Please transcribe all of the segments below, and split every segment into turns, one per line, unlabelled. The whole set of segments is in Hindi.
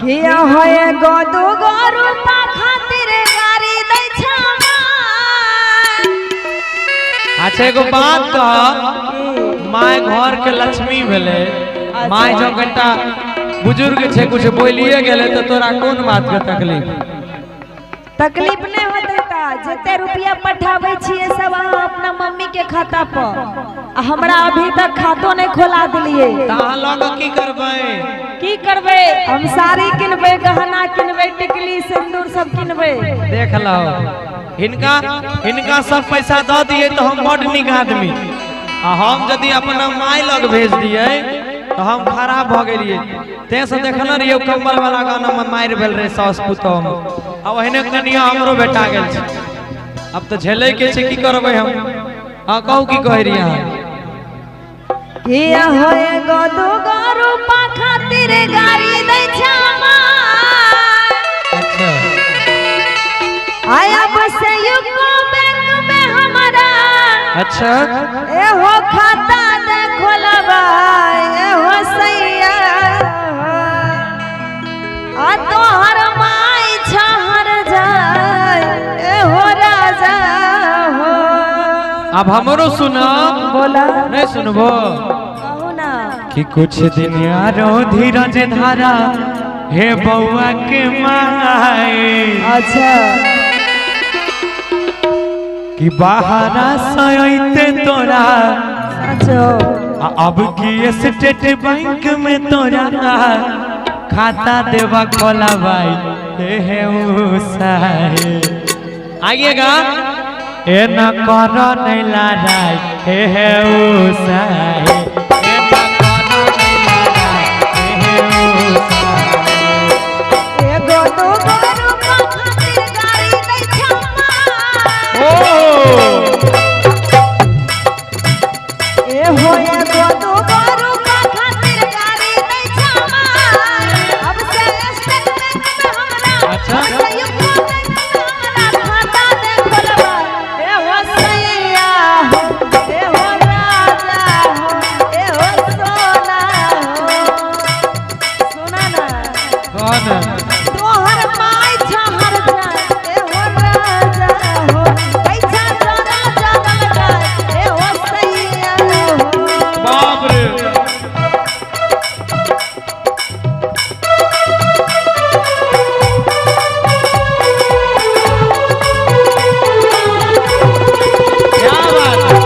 किया होए गोदू गोरू पा खातिर गारी दै छमा।
अच्छा एगो बात कह, माय घर के लक्ष्मी भेले, माय जो कटा बुजुर्ग छे कुछ बोलिए गेले तो तोरा कौन बात के तकलीफ?
तकलीफ नहीं होते ता जते रुपया पठावे छिए सब अहाँ अपना मम्मी के खाता पर, हमरा अभी तक खातो नहीं खोला दिलिए।
तहां लोग की करबे?
की करबे? हम साड़ी किनबे, गहना किनबे, टिकली सिंदूर सब किनबे।
देख लो हिनका सब पैसा दे दिए तो हम बड़ निक आदमी, आ हम यदि अपना माय लग भेज दिए तो हम खराब भ गेलिए। ते से देखल रहियो कंबल वाला गाना में मार भेल रहे सास पुतोह में, अब एहने कनिया हमरो बेटा गेल छै। अब तो झेले के छै, की करबे हम? हां कहू की कह रही हां?
किया होए गोदू गोरू पा खातिर गारी दै छमा।
अच्छा
आया बस यूको बैंक में हमारा।
अच्छा
ए हो खाता दे खोलबा, ए हो सैया आ तोहर माई छहर जाय, ए हो राजा हो।
अब हमरो सुना,
बोला
नहीं सुनबो?
कहू ना
कि कुछ दिन यारो धीरज धारा हे बउआ के माए।
अच्छा
कि बाहरा सयते तोरा
सचो
अब की स्टेट बैंक में तोरा खाता देवा खोला भाई हे उसाए। आइएगा ए न करो नहीं लड़ाई हे उसाए, ए न करो नहीं लड़ाई हे उसाए।
ए गोदू गोरू पा खातिर गारी दै छमा। ए होए गोदू गोरू पा खातिर गारी दै छमा। अब से स्टेट बैंक में हमरा,
अच्छा।
अब से यूको बैंक में हमरा खाता दे खोलबा। ए हो सैया हो, ए हो राजा हो, ए हो सोना हो। सुना ना
कौन?
तोहर माई छहर जाय, ए हो राजा हो। पैसा जरा जरा जाय, ए हो सैया हो।
बाप रे क्या बात है?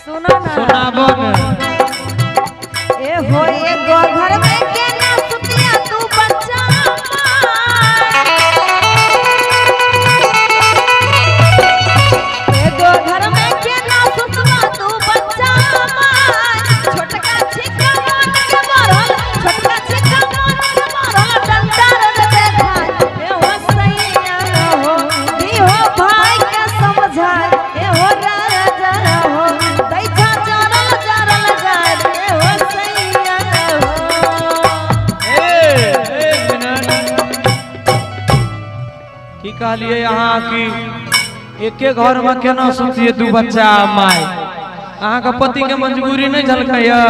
सुनो ना
सुनाबो न।
ए हो एगो घर में के ना सुतिया तू बच्चा एगो घर में के ना सुतवा तू बच्चा छोटका छिका मन के मरल, छोटका छिका मन के मरल डंडा रे देखा। ए हो सैया हो, दी हो भाई के समझाए, ए हो राजा हो। दैछा जरल जरल जाए, ए हो सैया हो।
एक मिनट, की कहलिए यहाँ की एके घर में केना सुतिए दू बच्चा माय? अहाँ का पति के मजबूरी नहीं झलकैया?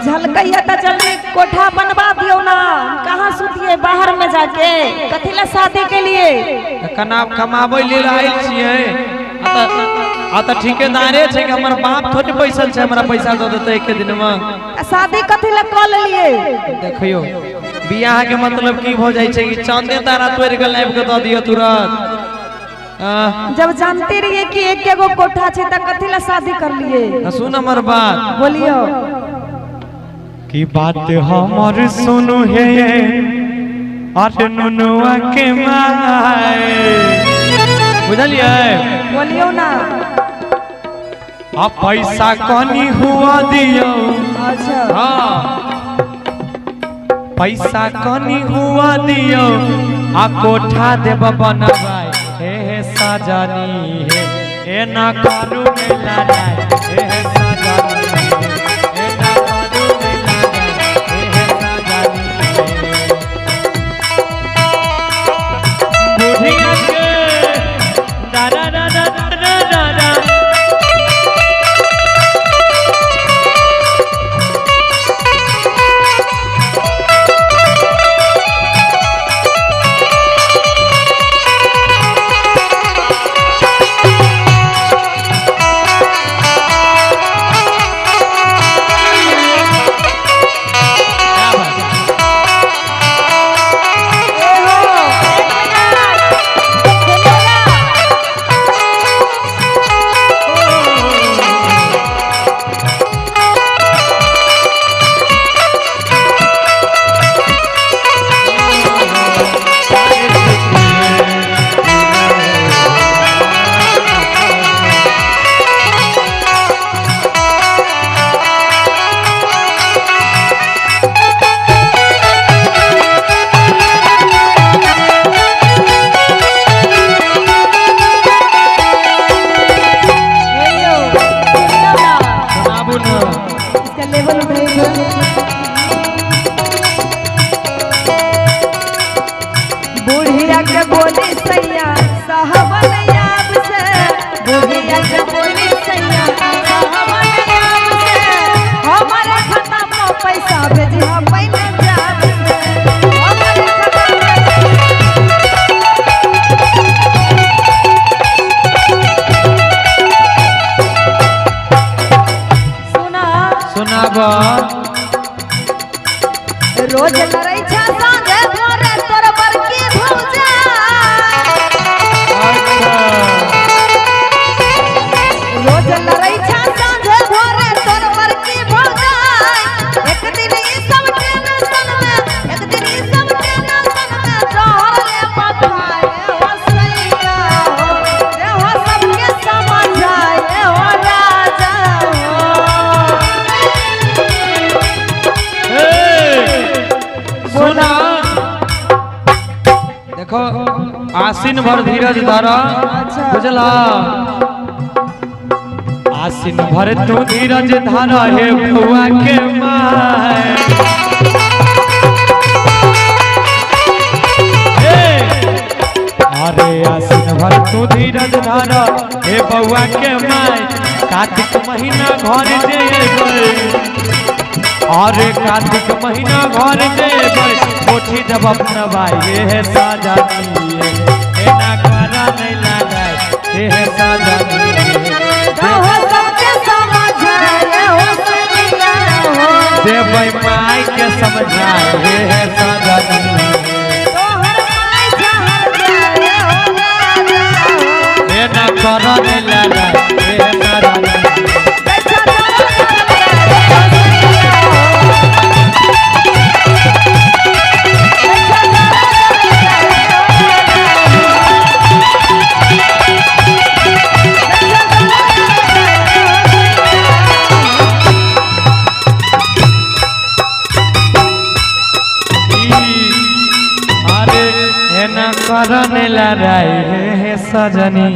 झलकैया तो जल्दी कोठा बनवा दियो ना, कहाँ सुतिए बाहर में जाके? कथी ला शादी के लिए?
कना कमाबै लेल आइल छियै, आ त ठेकेदारे छै कि हमर बाप थोड़ी पैसल छै हमरा पैसा दे देतै एक दिन में।
शादी कथी ला कर लिए?
देखियो बियाह के मतलब की हो जाय छै कि चांदे तारा तोड़ के लाइब के द दियो तुरंत।
जब जानते रहिए कि एक एगो कोठा छै त कथी ला शादी कर लिए?
सुन हमर बात,
बोलियो
की बात हमर सुनु हे अरे नुनुआ के माय, बुझलिए?
बोलियो ना।
आ पैसा कनी हुआ दियो।
अच्छा
हाँ पैसा कनी हुआ दियो, आ कोठा देब बनवाई। हे सजनी है ए ना करू ने लड़ाई हे सजनी ए ना करू ने लड़ाई हे सजनी बुढ़िया के दादा दादा दादा दादा
बुढ़िया के बोली सैया साहबन याब से बुढ़िया के बोली सैया साहबन याब से हमारे खाता में पैसा भेजिया पहले जात से हमारे खाता सुना
सुनाबा
रोज लड़ाई छा सांझे भोरे तोर बरकी भौजा रोज लड़ाई छा सांझे भोरे तोर बरकी भौजा एक दिन ई सब टेंशन में एक दिन ई सब टेंशन में जोहर ले पकाए हो सैया हो रे हो सबके समझाए हो राजा हो
सुना देखो आसीन भर धीरज धरा बुझला आसीन भर तू धीरज धरा हे बुआ के माय अरे आसीन भर तू धीरज धरा हे बउआ के माय कार्तिक महीना घर जेबै अरे कार्तिक महीना घर जेबै कोठी जब अपना भाई हे सजनी हे ना करा नहीं लगाए हे सजनी
हो सबके समझाए हो सैया हो
देबै माई के समझाए हे सजनी
तोहर माई जहर जाए हो राजा हो
हे ना करा नहीं लगाए हे सजनी अरे हे ना करने लड़ाई हे सजनी